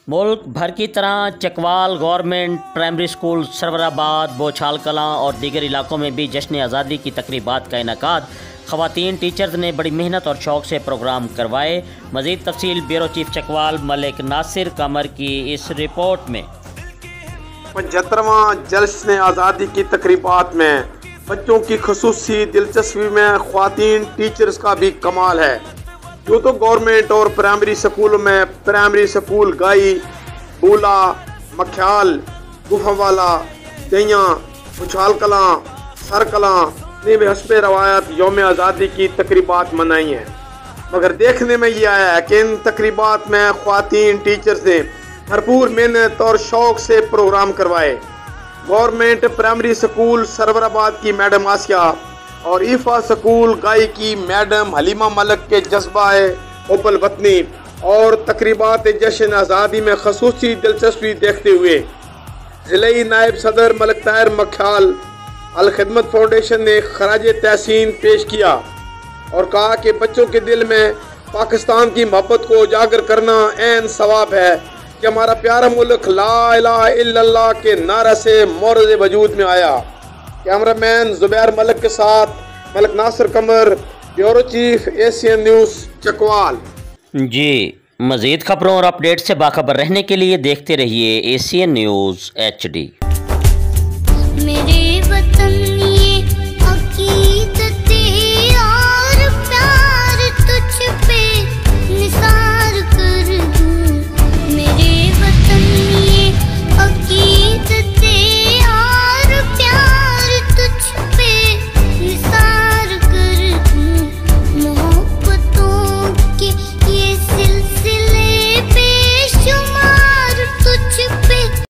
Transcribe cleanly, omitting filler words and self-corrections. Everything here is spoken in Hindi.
मुल्क भर की तरह Chakwal government primary school Sarwarabad, Bochhal Kalan और दीगर इलाकों में भी जश्न आज़ादी की तकरीबात का इनेकाद ख़वातीन टीचर्स ने बड़ी मेहनत और शौक़ से प्रोग्राम करवाए। मज़ीद तफसील ब्यूरो चीफ चकवाल मलिक नासिर कमर की इस रिपोर्ट में। 75वां जश्न आज़ादी की तकरीबात में बच्चों की खसूसी दिलचस्पी में ख़वातीन टीचर्स का भी कमाल है। यूँ तो गवर्नमेंट और प्राइमरी स्कूलों में प्राइमरी स्कूल गाई, बूला, मख्याल, गुफावाला, दैया, बोछाल कलां, सर कलां ने भी हस्बे रवायत यौम आज़ादी की तकरीबात मनाई हैं। मगर देखने में ये आया है कि इन तकरीबात में ख़वातीन टीचर्स ने भरपूर मेहनत और शौक़ से प्रोग्राम करवाए। गवर्नमेंट प्राइमरी स्कूल सरवराबाद की मैडम आसिया और ईफा स्कूल गाई की मैडम हलीमा मलिक के जज्बा ओपल वतनी और तकरीबात जश्न आज़ादी में खसूसी दिलचस्पी देखते हुए ज़िले नायब सदर मलिक ताहिर मख्याल अल खिदमत फाउंडेशन ने खराज तहसीन पेश किया और कहा कि बच्चों के दिल में पाकिस्तान की मोहब्बत को उजागर करना ऐन सवाब है कि हमारा प्यारा मुल्क ला इलाहा इल्लल्लाह के नारा से मोरज़ वजूद में आया। कैमरामैन जुबैर मलिक के साथ Malik Nasir Qamar, bureau chief Asian news Chakwal. जी, मज़ीद खबरों और अपडेट से बाखबर रहने के लिए देखते रहिए एशियन न्यूज़ HD। मेरे वतन